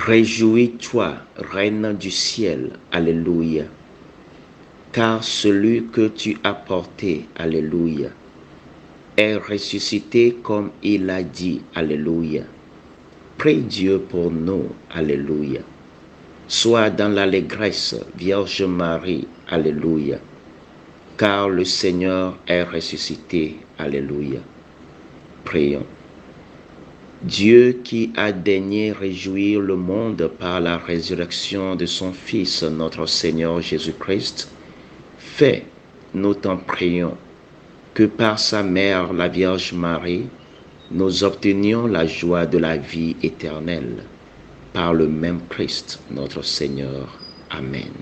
Réjouis-toi, Reine du ciel, Alléluia, car celui que tu as porté, Alléluia, est ressuscité comme il a dit, Alléluia. Prie Dieu pour nous, Alléluia. Sois dans l'allégresse, Vierge Marie, Alléluia, car le Seigneur est ressuscité, Alléluia. Prions. Dieu qui a daigné réjouir le monde par la résurrection de son Fils, notre Seigneur Jésus-Christ, fais, nous t'en prions, que par sa mère, la Vierge Marie, nous obtenions la joie de la vie éternelle. Par le même Christ, notre Seigneur. Amen.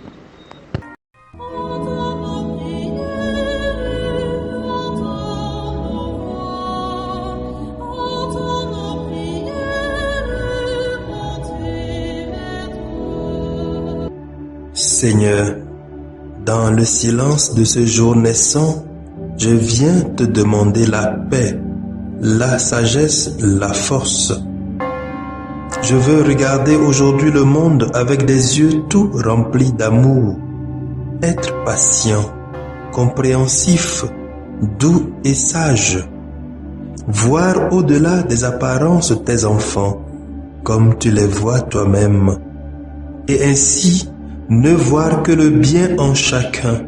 Seigneur, dans le silence de ce jour naissant, je viens te demander la paix, la sagesse, la force. Je veux regarder aujourd'hui le monde avec des yeux tout remplis d'amour, être patient, compréhensif, doux et sage, voir au-delà des apparences tes enfants, comme tu les vois toi-même, et ainsi ne voir que le bien en chacun.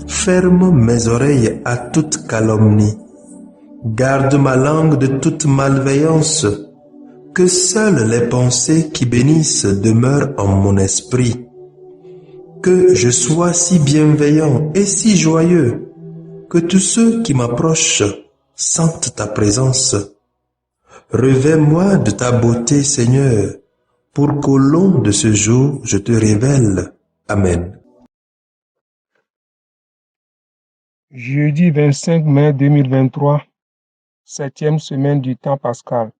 Ferme mes oreilles à toute calomnie. Garde ma langue de toute malveillance. Que seules les pensées qui bénissent demeurent en mon esprit. Que je sois si bienveillant et si joyeux que tous ceux qui m'approchent sentent ta présence. Revêts-moi de ta beauté, Seigneur, pour qu'au long de ce jour, je te révèle. Amen. Jeudi 25 mai 2023, 7e semaine du temps pascal.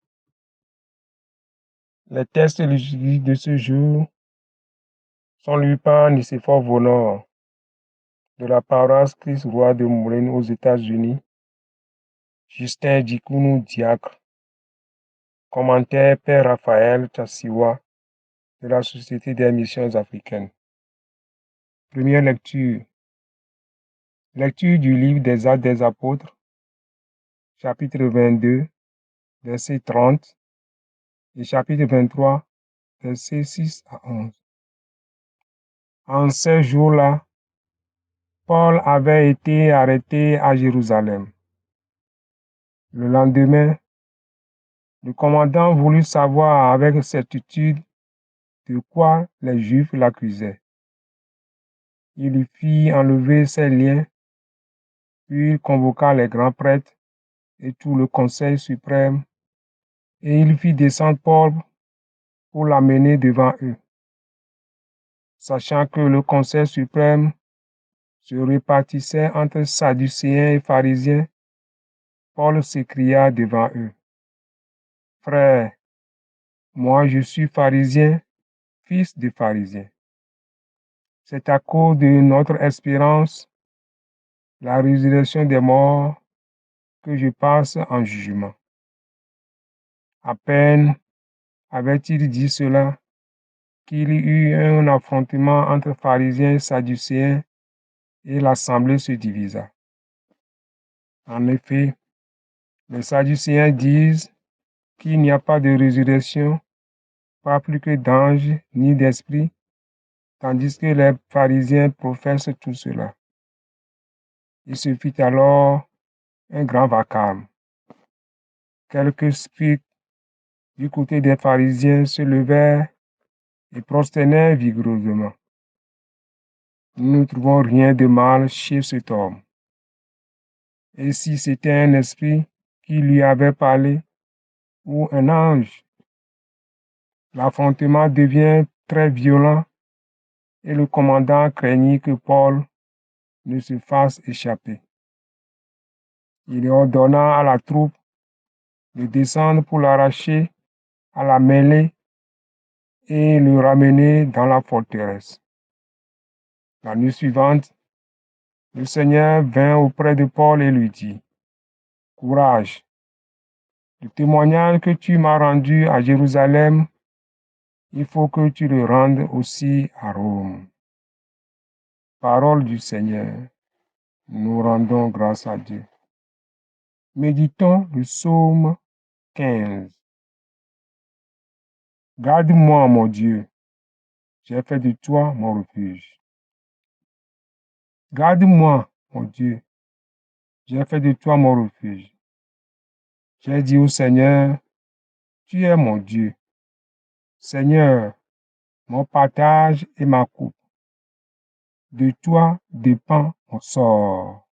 Les textes liturgiques de ce jour sont lus par Nicéphore Vonor de la paroisse Christ-Roi de Moulins aux États-Unis, Justin Dikounou Diacre, commentaire Père Raphaël Tassiwa de la Société des missions africaines. Première lecture. Lecture du livre des Actes des Apôtres, chapitre 22, verset 30 et chapitre 23, versets 6 à 11. En ces jours-là, Paul avait été arrêté à Jérusalem. Le lendemain, le commandant voulut savoir avec certitude de quoi les Juifs l'accusaient. Il lui fit enlever ses liens, puis il convoqua les grands prêtres et tout le conseil suprême, et il fit descendre Paul pour l'amener devant eux. Sachant que le conseil suprême se répartissait entre Sadducéens et pharisiens, Paul s'écria devant eux: Frères, moi je suis pharisien, fils de pharisien. C'est à cause de notre espérance, la résurrection des morts, que je passe en jugement. À peine avait-il dit cela qu'il y eut un affrontement entre pharisiens et sadducéens, et l'assemblée se divisa. En effet, les sadducéens disent qu'il n'y a pas de résurrection, pas plus que d'anges ni d'esprits, tandis que les pharisiens professent tout cela. Il se fit alors un grand vacarme. Quelques scribes du côté des pharisiens se levèrent et prosternèrent vigoureusement. Nous ne trouvons rien de mal chez cet homme. Et si c'était un esprit qui lui avait parlé, ou un ange, l'affrontement devient très violent et le commandant craignit que Paul ne se fasse échapper. Il ordonna à la troupe de descendre pour l'arracher à la mêlée et le ramener dans la forteresse. La nuit suivante, le Seigneur vint auprès de Paul et lui dit, « Courage, le témoignage que tu m'as rendu à Jérusalem, il faut que tu le rendes aussi à Rome. » Parole du Seigneur, nous rendons grâce à Dieu. Méditons le psaume 15. Garde-moi, mon Dieu, j'ai fait de toi mon refuge. Garde-moi, mon Dieu, j'ai fait de toi mon refuge. J'ai dit au Seigneur, tu es mon Dieu. Seigneur, mon partage et ma coupe. De toi dépend mon sort.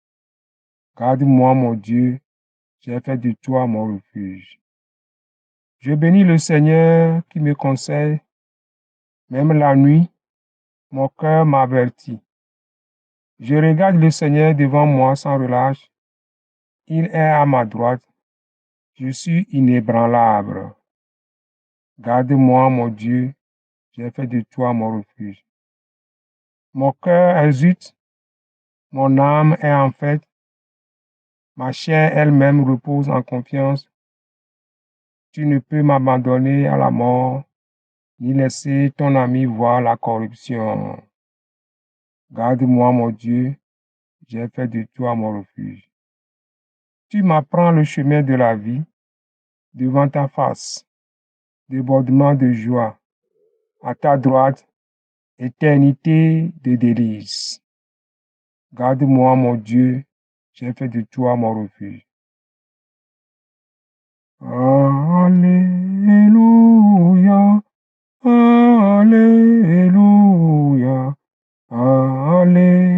Garde-moi, mon Dieu, j'ai fait de toi mon refuge. Je bénis le Seigneur qui me conseille. Même la nuit, mon cœur m'avertit. Je regarde le Seigneur devant moi sans relâche. Il est à ma droite. Je suis inébranlable. Garde-moi, mon Dieu, j'ai fait de toi mon refuge. Mon cœur exulte, mon âme est en fête. Ma chair elle-même repose en confiance. Tu ne peux m'abandonner à la mort, ni laisser ton ami voir la corruption. Garde-moi, mon Dieu, j'ai fait de toi mon refuge. Tu m'apprends le chemin de la vie, devant ta face, débordement de joie, à ta droite, éternité de délices. Garde-moi, mon Dieu, j'ai fait de toi mon refuge. Alléluia, Alléluia, Alléluia,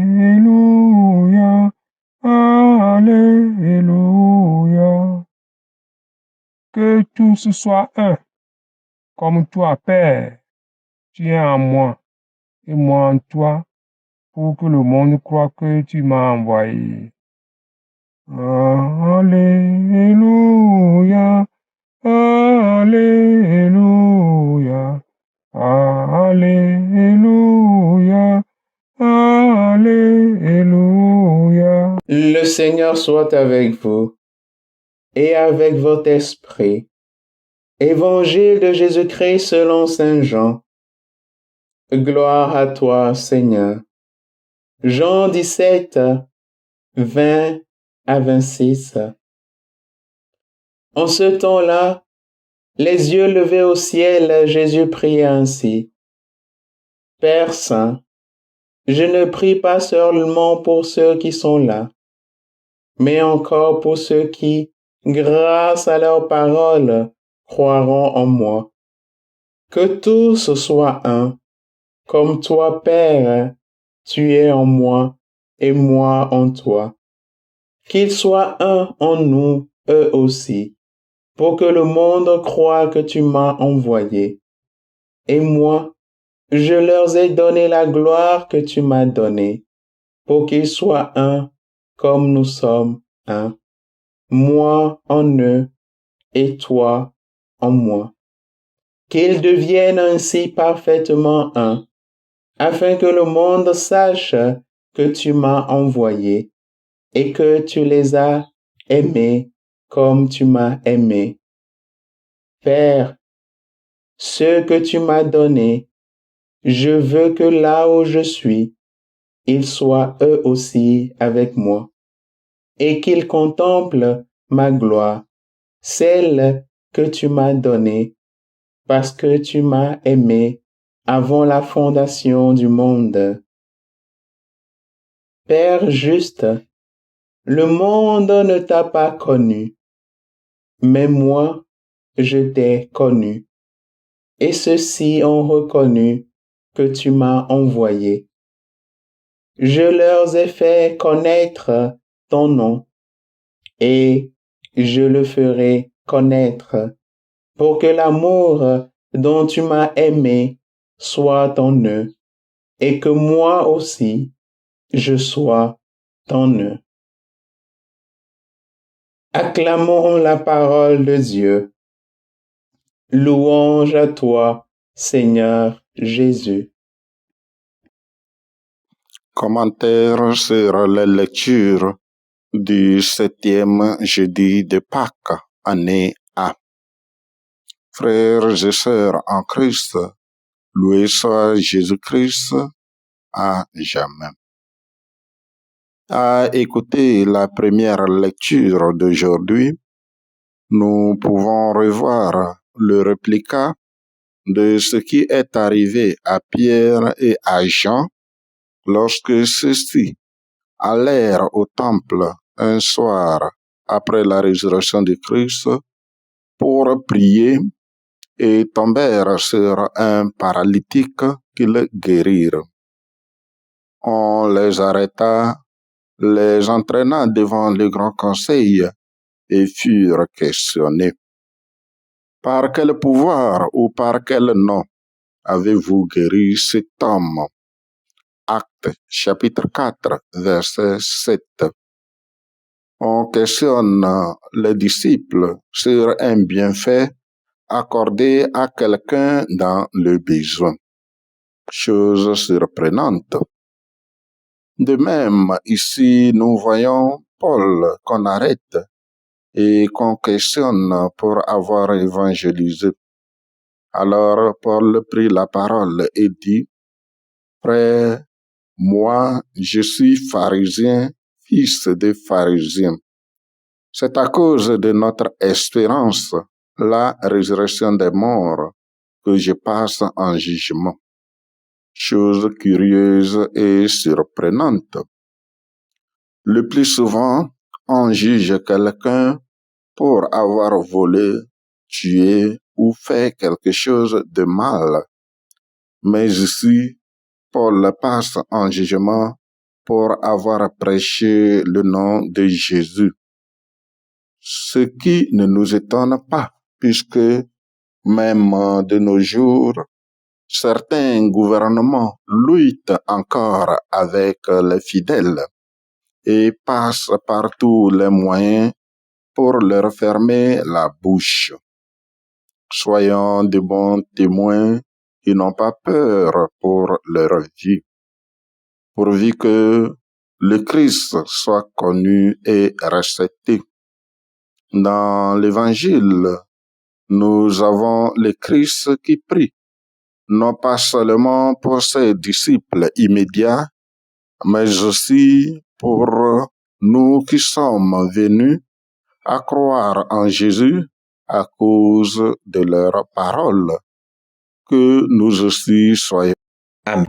Alléluia. Que tous soient un, comme toi, Père, tu es en moi et moi en toi, pour que le monde croie que tu m'as envoyé. Alléluia, Alléluia, Alléluia, Alléluia. Le Seigneur soit avec vous et avec votre esprit. Évangile de Jésus-Christ selon Saint Jean. Gloire à toi, Seigneur. Jean 17, 20 à 26. En ce temps-là, les yeux levés au ciel, Jésus priait ainsi. Père Saint, je ne prie pas seulement pour ceux qui sont là, mais encore pour ceux qui, grâce à leur parole, croiront en moi. Que tous soient un, comme toi, Père, tu es en moi et moi en toi. Qu'ils soient un en nous, eux aussi, pour que le monde croie que tu m'as envoyé. Et moi, je leur ai donné la gloire que tu m'as donnée, pour qu'ils soient un, comme nous sommes un. Moi en eux et toi en moi. Qu'ils deviennent ainsi parfaitement un, afin que le monde sache que tu m'as envoyé et que tu les as aimés comme tu m'as aimé. Père, ce que tu m'as donné, je veux que là où je suis, ils soient eux aussi avec moi, et qu'ils contemplent ma gloire, celle que tu m'as donnée, parce que tu m'as aimé avant la fondation du monde. Père juste, le monde ne t'a pas connu, mais moi, je t'ai connu, et ceux-ci ont reconnu que tu m'as envoyé. Je leur ai fait connaître ton nom, et je le ferai connaître, pour que l'amour dont tu m'as aimé soit en eux, et que moi aussi, je sois en eux. Acclamons la parole de Dieu. Louange à toi, Seigneur Jésus. Commentaire sur la lecture du 7e jeudi de Pâques, année A. Frères et sœurs en Christ, loué soit Jésus-Christ à jamais. À écouter la première lecture d'aujourd'hui, nous pouvons revoir le réplica de ce qui est arrivé à Pierre et à Jean lorsque ceux-ci allèrent au temple un soir après la résurrection de Christ pour prier et tombèrent sur un paralytique qu'ils guérirent. On les arrêta, les entraîna devant le grand conseil et furent questionnés. Par quel pouvoir ou par quel nom avez-vous guéri cet homme? Actes chapitre 4, verset 7. On questionne les disciples sur un bienfait accordé à quelqu'un dans le besoin. Chose surprenante. De même, ici, nous voyons Paul qu'on arrête et qu'on questionne pour avoir évangélisé. Alors Paul prit la parole et dit, « Frère, moi, je suis pharisien, fils de pharisien. C'est à cause de notre espérance, la résurrection des morts, que je passe en jugement. » Chose curieuse et surprenante. Le plus souvent, on juge quelqu'un pour avoir volé, tué ou fait quelque chose de mal. Mais ici, Paul passe en jugement pour avoir prêché le nom de Jésus. Ce qui ne nous étonne pas, puisque même de nos jours, certains gouvernements luttent encore avec les fidèles et passent par tous les moyens pour leur fermer la bouche. Soyons de bons témoins qui n'ont pas peur pour leur vie, pourvu que le Christ soit connu et respecté. Dans l'Évangile, nous avons le Christ qui prie, non pas seulement pour ses disciples immédiats, mais aussi pour nous qui sommes venus à croire en Jésus à cause de leurs paroles. Que nous aussi soyons. Amen.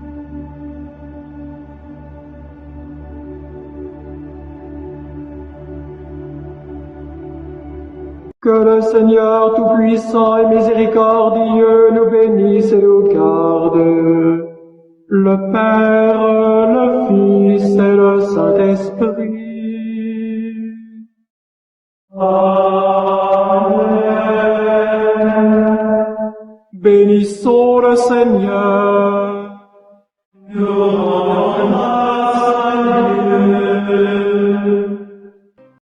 Que le Seigneur Tout-Puissant et Miséricordieux nous bénisse et nous garde, le Père, le Fils et le Saint-Esprit. Amen. Bénissons le Seigneur.